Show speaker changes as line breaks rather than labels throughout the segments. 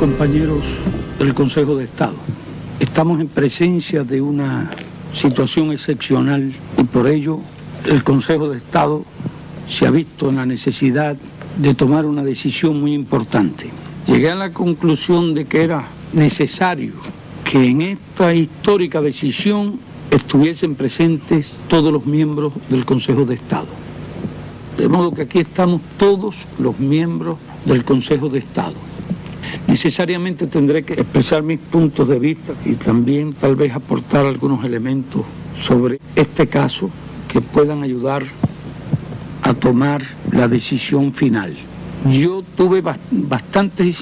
compañeros del Consejo de Estado. Estamos en presencia de una situación excepcional y por ello el Consejo de Estado se ha visto en la necesidad de tomar una decisión muy importante. Llegué a la conclusión de que era necesario que en esta histórica decisión estuviesen presentes todos los miembros del Consejo de Estado. De modo que aquí estamos todos los miembros del Consejo de Estado. Necesariamente tendré que expresar mis puntos de vista y también tal vez aportar algunos elementos sobre este caso que puedan ayudar a tomar la decisión final. Yo tuve bastante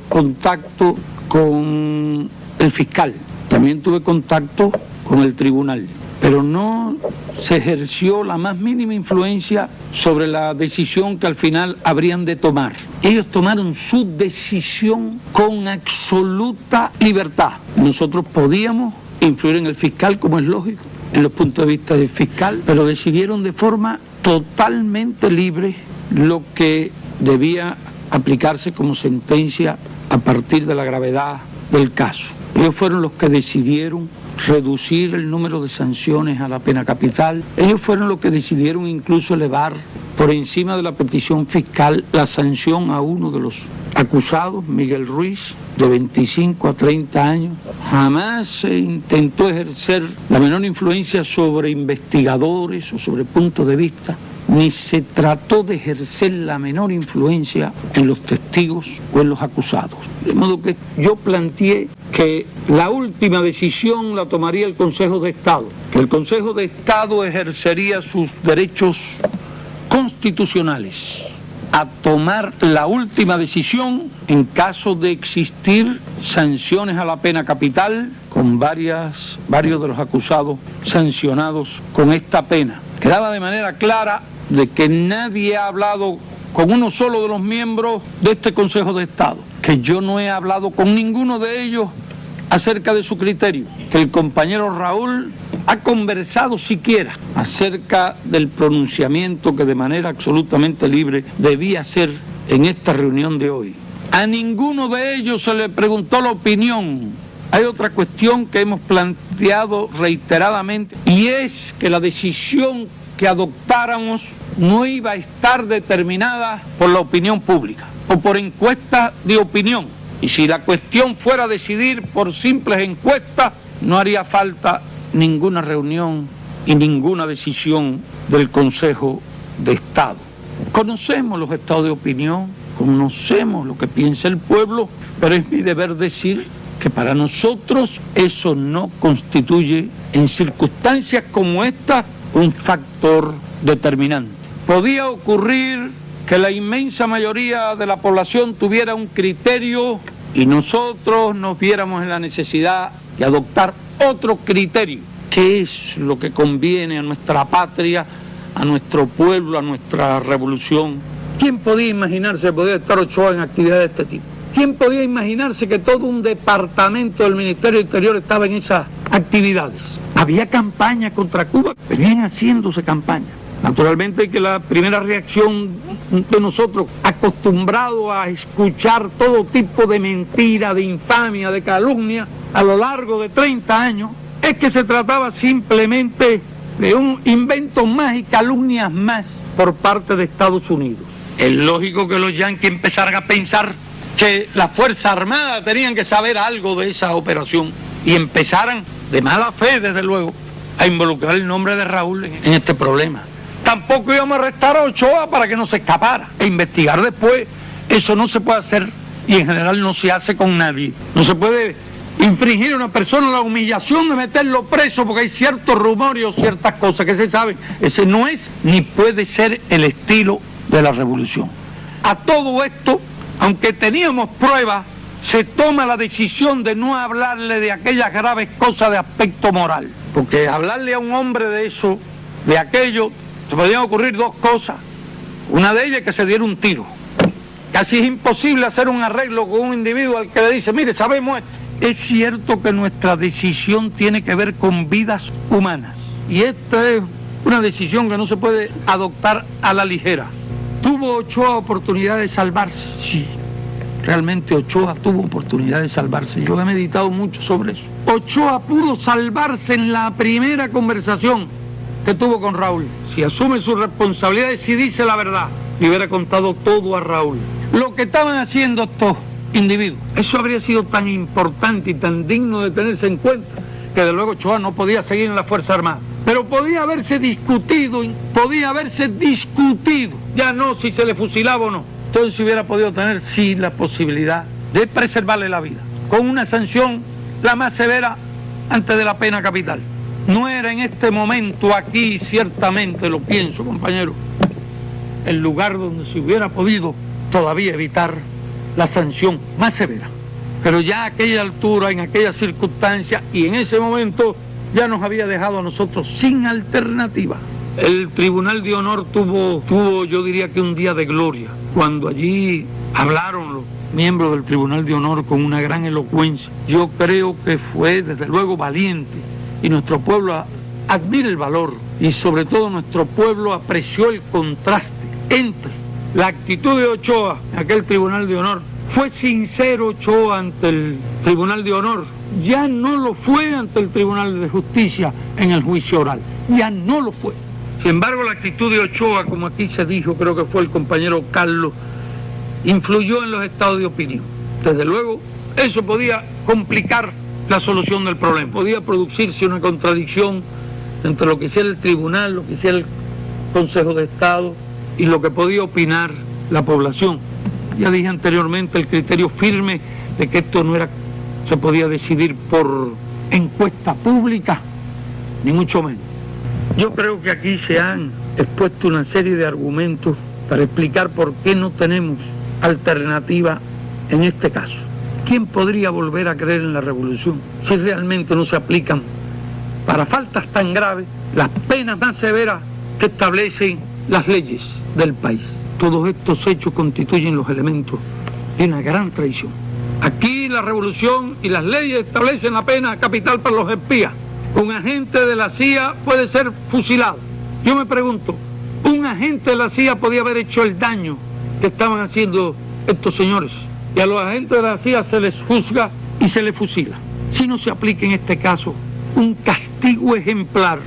contacto con el fiscal, también tuve contacto con el tribunal, pero no se ejerció la más mínima influencia sobre la decisión que al final habrían de tomar. Ellos tomaron su decisión con absoluta libertad. Nosotros podíamos influir en el fiscal, como es lógico, en los puntos de vista del fiscal, pero decidieron de forma totalmente libre lo que debía aplicarse como sentencia a partir de la gravedad del caso. Ellos fueron los que decidieron reducir el número de sanciones a la pena capital. Ellos fueron los que decidieron incluso elevar por encima de la petición fiscal la sanción a uno de los acusados, Miguel Ruiz, de 25 a 30 años. Jamás se intentó ejercer la menor influencia sobre investigadores o sobre puntos de vista, ni se trató de ejercer la menor influencia en los testigos o en los acusados. De modo que yo planteé que la última decisión la tomaría el Consejo de Estado, que el Consejo de Estado ejercería sus derechos constitucionales a tomar la última decisión en caso de existir sanciones a la pena capital, con varios de los acusados sancionados con esta pena. Quedaba de manera clara de que nadie ha hablado con uno solo de los miembros de este Consejo de Estado, que yo no he hablado con ninguno de ellos acerca de su criterio, que el compañero Raúl ha conversado siquiera acerca del pronunciamiento que de manera absolutamente libre debía hacer en esta reunión de hoy. A ninguno de ellos se le preguntó la opinión. Hay otra cuestión que hemos planteado reiteradamente y es que la decisión que adoptáramos no iba a estar determinada por la opinión pública o por encuestas de opinión. Y si la cuestión fuera a decidir por simples encuestas, no haría falta ninguna reunión y ninguna decisión del Consejo de Estado. Conocemos los estados de opinión, conocemos lo que piensa el pueblo, pero es mi deber decir que para nosotros eso no constituye en circunstancias como esta un factor determinante. Podía ocurrir que la inmensa mayoría de la población tuviera un criterio y nosotros nos viéramos en la necesidad de adoptar otro criterio. ¿Qué es lo que conviene a nuestra patria, a nuestro pueblo, a nuestra revolución? ¿Quién podía imaginarse que podía estar Ochoa en actividades de este tipo? ¿Quién podía imaginarse que todo un departamento del Ministerio del Interior estaba en esas actividades? Había campaña contra Cuba, venían haciéndose campaña. Naturalmente que la primera reacción de nosotros, acostumbrados a escuchar todo tipo de mentira, de infamia, de calumnia, a lo largo de 30 años, es que se trataba simplemente de un invento más y calumnias más por parte de Estados Unidos. Es lógico que los yanquis empezaran a pensar que las Fuerzas Armadas tenían que saber algo de esa operación y empezaran, de mala fe desde luego, a involucrar el nombre de Raúl en este problema. Tampoco íbamos a arrestar a Ochoa para que no se escapara e investigar después. Eso no se puede hacer y en general no se hace con nadie. No se puede infringir a una persona la humillación de meterlo preso porque hay ciertos rumores o ciertas cosas que se saben. Ese no es ni puede ser el estilo de la revolución. A todo esto, aunque teníamos pruebas, se toma la decisión de no hablarle de aquellas graves cosas de aspecto moral. Porque hablarle a un hombre de eso, de aquello, se podían ocurrir dos cosas. Una de ellas es que se diera un tiro. Casi es imposible hacer un arreglo con un individuo al que le dice, mire, sabemos esto. Es cierto que nuestra decisión tiene que ver con vidas humanas. Y esta es una decisión que no se puede adoptar a la ligera. ¿Tuvo Ochoa oportunidad de salvarse? Sí. realmente Ochoa tuvo oportunidad de salvarse. Yo he meditado mucho sobre eso. Ochoa pudo salvarse en la primera conversación que tuvo con Raúl. Si asume sus responsabilidades, si dice la verdad, le hubiera contado todo a Raúl. Lo que estaban haciendo estos individuos, eso habría sido tan importante y tan digno de tenerse en cuenta, que de luego Ochoa no podía seguir en la Fuerza Armada. Pero podía haberse discutido, ya no si se le fusilaba o no. Entonces hubiera podido tener, sí, la posibilidad de preservarle la vida, con una sanción la más severa antes de la pena capital. No era en este momento aquí, ciertamente lo pienso, compañero, el lugar donde se hubiera podido todavía evitar la sanción más severa. Pero ya a aquella altura, en aquella circunstancia y en ese momento, ya nos había dejado a nosotros sin alternativa. El Tribunal de Honor tuvo, yo diría que un día de gloria, cuando allí hablaron los miembros del Tribunal de Honor con una gran elocuencia. Yo creo que fue desde luego valiente, y nuestro pueblo admira el valor, y sobre todo nuestro pueblo apreció el contraste entre la actitud de Ochoa en aquel Tribunal de Honor. Fue sincero Ochoa ante el Tribunal de Honor, ya no lo fue ante el Tribunal de Justicia en el juicio oral, ya no lo fue. Sin embargo, la actitud de Ochoa, como aquí se dijo, creo que fue el compañero Carlos, influyó en los estados de opinión. Desde luego, eso podía complicar la solución del problema, podía producirse una contradicción entre lo que hiciera el tribunal, lo que hiciera el Consejo de Estado y lo que podía opinar la población. Ya dije anteriormente el criterio firme de que esto no se podía decidir por encuesta pública, ni mucho menos. Yo creo que aquí se han expuesto una serie de argumentos para explicar por qué no tenemos alternativa en este caso. ¿Quién podría volver a creer en la revolución si realmente no se aplican para faltas tan graves las penas más severas que establecen las leyes del país? Todos estos hechos constituyen los elementos de una gran traición. Aquí la revolución y las leyes establecen la pena capital para los espías. Un agente de la CIA puede ser fusilado. Yo me pregunto, ¿un agente de la CIA podía haber hecho el daño que estaban haciendo estos señores? Y a los agentes de la CIA se les juzga y se les fusila. Si no se aplica en este caso un castigo ejemplar,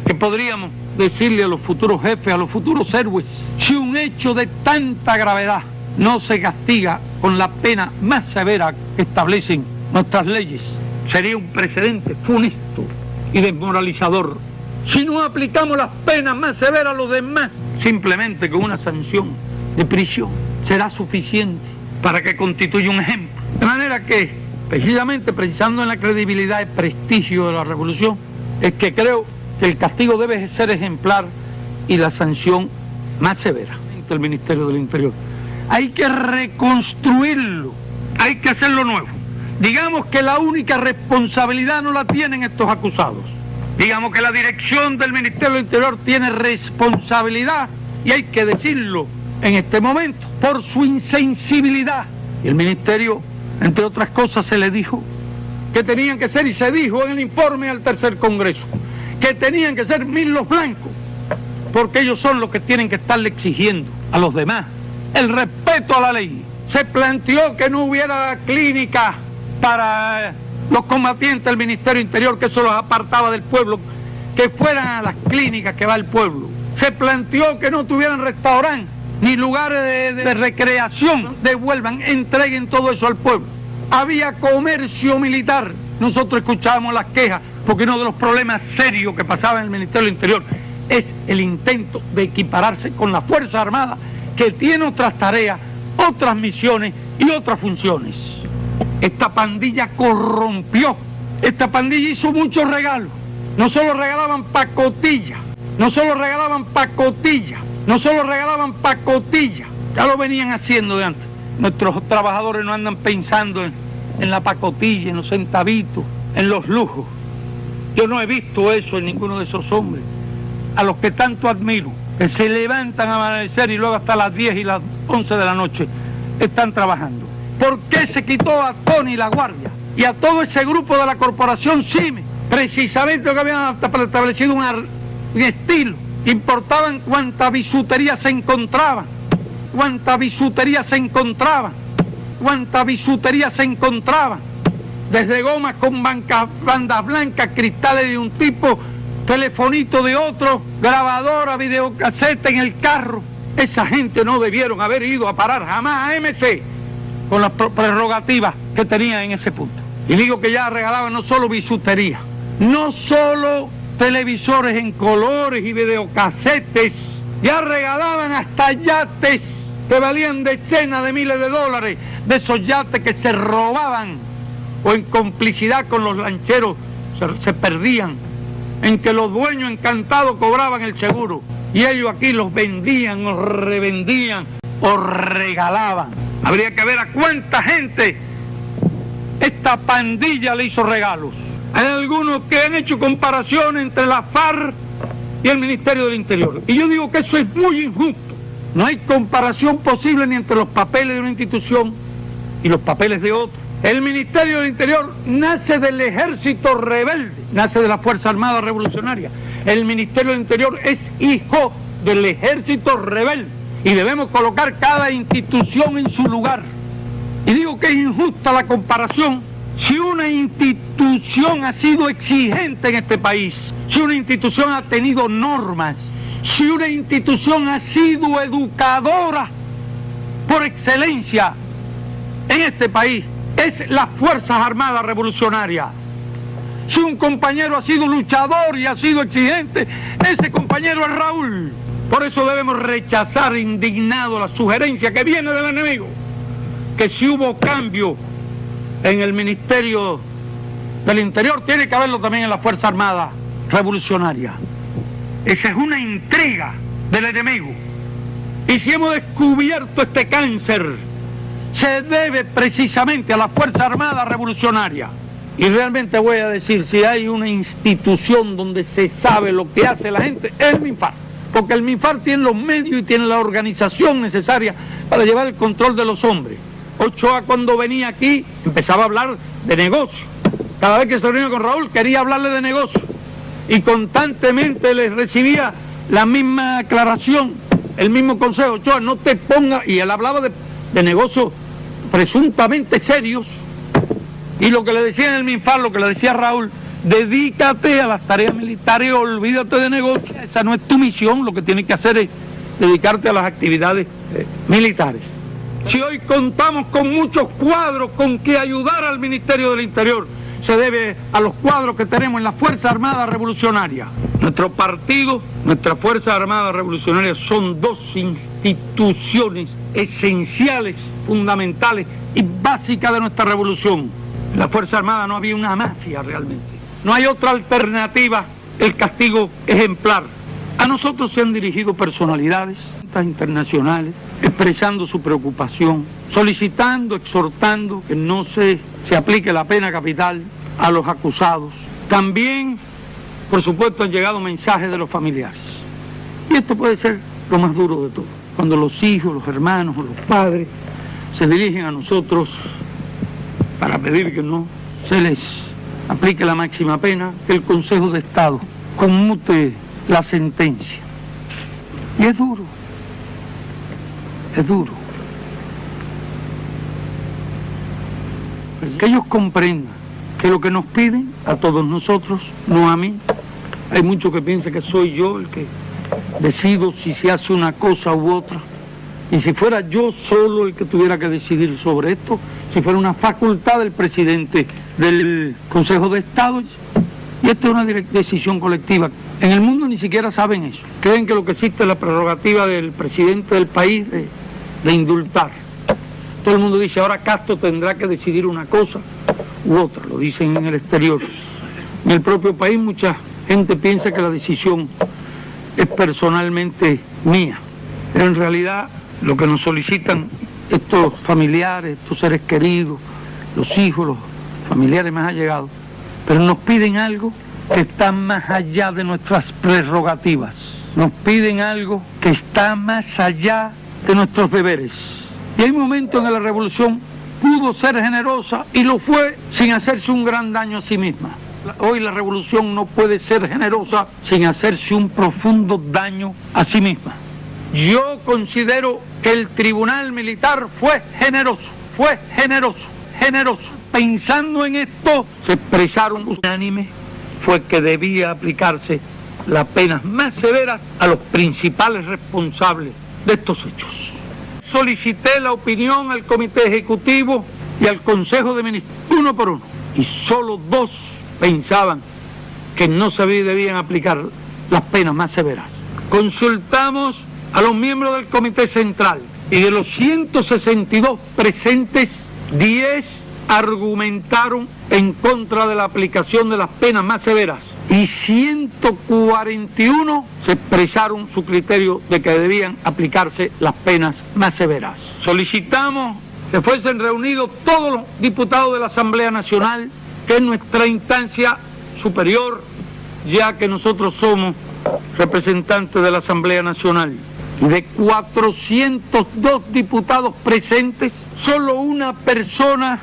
que podríamos decirle a los futuros jefes, a los futuros héroes, si un hecho de tanta gravedad no se castiga con la pena más severa que establecen nuestras leyes, sería un precedente funesto y desmoralizador. Si no aplicamos las penas más severas a los demás, simplemente con una sanción de prisión será suficiente para que constituya un ejemplo. De manera que, precisamente pensando en la credibilidad y prestigio de la revolución, es que creo que el castigo debe ser ejemplar y la sanción más severa del Ministerio del Interior. Hay que reconstruirlo, hay que hacerlo nuevo. Digamos que la única responsabilidad no la tienen estos acusados. Digamos que la dirección del Ministerio del Interior tiene responsabilidad, y hay que decirlo en este momento, por su insensibilidad. Y el Ministerio, entre otras cosas, se le dijo que tenían que ser, y se dijo en el informe al tercer Congreso, que tenían que ser 1000 los blancos, porque ellos son los que tienen que estarle exigiendo a los demás el respeto a la ley. Se planteó que no hubiera clínica para los combatientes del Ministerio Interior, que eso los apartaba del pueblo, que fueran a las clínicas que va el pueblo. Se planteó que no tuvieran restaurantes ni lugares de recreación, devuelvan, entreguen todo eso al pueblo. Había comercio militar. Nosotros escuchábamos las quejas, porque uno de los problemas serios que pasaba en el Ministerio del Interior es el intento de equipararse con la Fuerza Armada, que tiene otras tareas, otras misiones y otras funciones. Esta pandilla corrompió, esta pandilla hizo muchos regalos. No solo regalaban pacotillas, no solo regalaban pacotillas, no solo regalaban pacotillas, ya lo venían haciendo de antes. Nuestros trabajadores no andan pensando en la pacotilla, en los centavitos, en los lujos. Yo no he visto eso en ninguno de esos hombres, a los que tanto admiro, que se levantan a amanecer y luego hasta las 10 y las 11 de la noche están trabajando. ¿Por qué se quitó a Tony la guardia y a todo ese grupo de la corporación CIME? Precisamente lo que habían establecido un estilo. Importaban cuánta bisutería se encontraba, cuánta bisutería se encontraba, desde gomas con bandas blancas, cristales de un tipo, telefonito de otro, grabadora, videocasete en el carro. Esa gente no debieron haber ido a parar jamás a MC con las prerrogativas que tenía en ese punto. Y digo que ya regalaban no solo bisutería, no solo televisores en colores y videocasetes, ya regalaban hasta yates que valían decenas de miles de dólares, de esos yates que se robaban o en complicidad con los lancheros se perdían, en que los dueños encantados cobraban el seguro y ellos aquí los vendían o revendían o regalaban. Habría que ver a cuánta gente esta pandilla le hizo regalos. Hay algunos que han hecho comparaciones entre la FARC y el Ministerio del Interior, y yo digo que eso es muy injusto. No hay comparación posible ni entre los papeles de una institución y los papeles de otra. El Ministerio del Interior nace del ejército rebelde, nace de la Fuerza Armada Revolucionaria. El Ministerio del Interior es hijo del ejército rebelde y debemos colocar cada institución en su lugar. Y digo que es injusta la comparación. Si una institución ha sido exigente en este país, si una institución ha tenido normas, si una institución ha sido educadora por excelencia en este país, es las Fuerzas Armadas Revolucionarias. Si un compañero ha sido luchador y ha sido exigente, ese compañero es Raúl. Por eso debemos rechazar indignado la sugerencia que viene del enemigo, que si hubo cambio en el Ministerio del Interior, tiene que haberlo también en la Fuerza Armada Revolucionaria. Esa es una intriga del enemigo. Y si hemos descubierto este cáncer, se debe precisamente a la Fuerza Armada Revolucionaria. Y realmente voy a decir, si hay una institución donde se sabe lo que hace la gente, es el MINFAR. Porque el MINFAR tiene los medios y tiene la organización necesaria para llevar el control de los hombres. Ochoa, cuando venía aquí, empezaba a hablar de negocio. Cada vez que se reunía con Raúl, quería hablarle de negocio. Y constantemente les recibía la misma aclaración, el mismo consejo. Ochoa, no te pongas... Y él hablaba de negocios presuntamente serios. Y lo que le decía en el MINFAR, lo que le decía Raúl, dedícate a las tareas militares, olvídate de negocio. Esa no es tu misión, lo que tienes que hacer es dedicarte a las actividades militares. Si hoy contamos con muchos cuadros con que ayudar al Ministerio del Interior, se debe a los cuadros que tenemos en la Fuerza Armada Revolucionaria. Nuestro partido, nuestra Fuerza Armada Revolucionaria son dos instituciones esenciales, fundamentales y básicas de nuestra revolución. En la Fuerza Armada no había una mafia realmente. No hay otra alternativa, el castigo ejemplar. A nosotros se han dirigido personalidades internacionales expresando su preocupación, solicitando, exhortando que no se aplique la pena capital a los acusados. También, por supuesto, han llegado mensajes de los familiares. Y esto puede ser lo más duro de todo, cuando los hijos, los hermanos o los padres se dirigen a nosotros para pedir que no se les aplique la máxima pena, que el Consejo de Estado conmute la sentencia. Y es duro. Es duro. Que ellos comprendan que lo que nos piden a todos nosotros, no a mí. Hay muchos que piensan que soy yo el que decido si se hace una cosa u otra. Y si fuera yo solo el que tuviera que decidir sobre esto, si fuera una facultad del presidente del Consejo de Estado, y esto es una decisión colectiva. En el mundo ni siquiera saben eso. Creen que lo que existe es la prerrogativa del presidente del país de indultar. Todo el mundo dice, ahora Castro tendrá que decidir una cosa u otra, lo dicen en el exterior. En el propio país mucha gente piensa que la decisión es personalmente mía, pero en realidad lo que nos solicitan estos familiares, estos seres queridos, los hijos, los familiares más allegados, pero nos piden algo que está más allá de nuestras prerrogativas, nos piden algo que está más allá de nuestros deberes. Y hay momentos en que la revolución pudo ser generosa y lo fue sin hacerse un gran daño a sí misma. Hoy la revolución no puede ser generosa sin hacerse un profundo daño a sí misma. Yo considero que el tribunal militar fue generoso. fue generoso. Pensando en esto, se expresaron unánime, fue que debía aplicarse las penas más severas a los principales responsables de estos hechos. Solicité la opinión al Comité Ejecutivo y al Consejo de Ministros, uno por uno, y solo 2 pensaban que no se debían aplicar las penas más severas. Consultamos a los miembros del Comité Central y de los 162 presentes, 10 argumentaron en contra de la aplicación de las penas más severas y 141 se expresaron su criterio de que debían aplicarse las penas más severas. Solicitamos que fuesen reunidos todos los diputados de la Asamblea Nacional, que es nuestra instancia superior, ya que nosotros somos representantes de la Asamblea Nacional. De 402 diputados presentes, solo una persona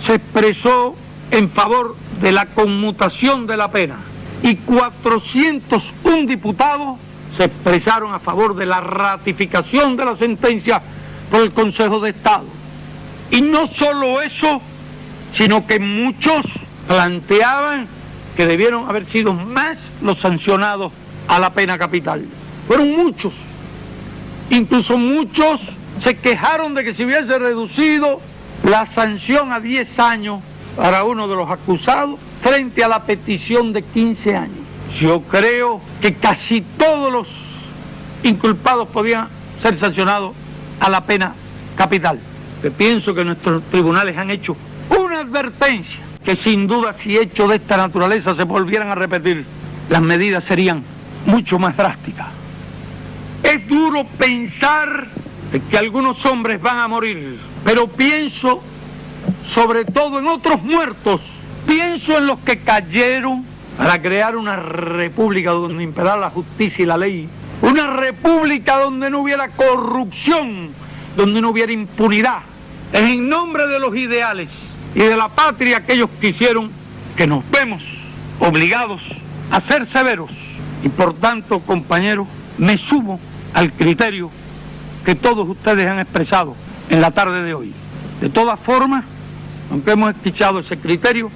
se expresó en favor de la conmutación de la pena y 401 diputados se expresaron a favor de la ratificación de la sentencia por el Consejo de Estado. Y no solo eso, sino que muchos planteaban que debieron haber sido más los sancionados a la pena capital. Fueron muchos, incluso muchos se quejaron de que se hubiese reducido la sanción a 10 años para uno de los acusados frente a la petición de 15 años. Yo creo que casi todos los inculpados podían ser sancionados a la pena capital. Que pienso que nuestros tribunales han hecho una advertencia que sin duda, si hechos de esta naturaleza se volvieran a repetir, las medidas serían mucho más drásticas. Es duro pensar que algunos hombres van a morir, pero pienso sobre todo en otros muertos, pienso en los que cayeron para crear una república donde imperara la justicia y la ley, una república donde no hubiera corrupción, donde no hubiera impunidad. Es en nombre de los ideales y de la patria que ellos quisieron, que nos vemos obligados a ser severos. Y por tanto, compañeros, me sumo al criterio que todos ustedes han expresado en la tarde de hoy. De todas formas, aunque hemos escuchado ese criterio,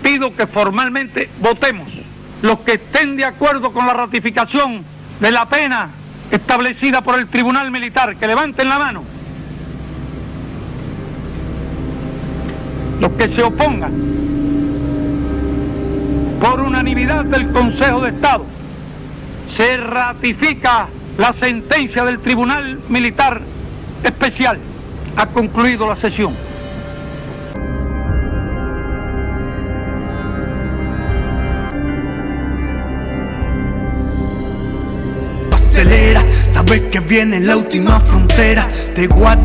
pido que formalmente votemos. Los que estén de acuerdo con la ratificación de la pena establecida por el Tribunal Militar, que levanten la mano. Los que se opongan, por unanimidad del Consejo de Estado, se ratifica la sentencia del Tribunal Militar Especial. Ha concluido la sesión.
Acelera, sabes que viene la última frontera, te guarda.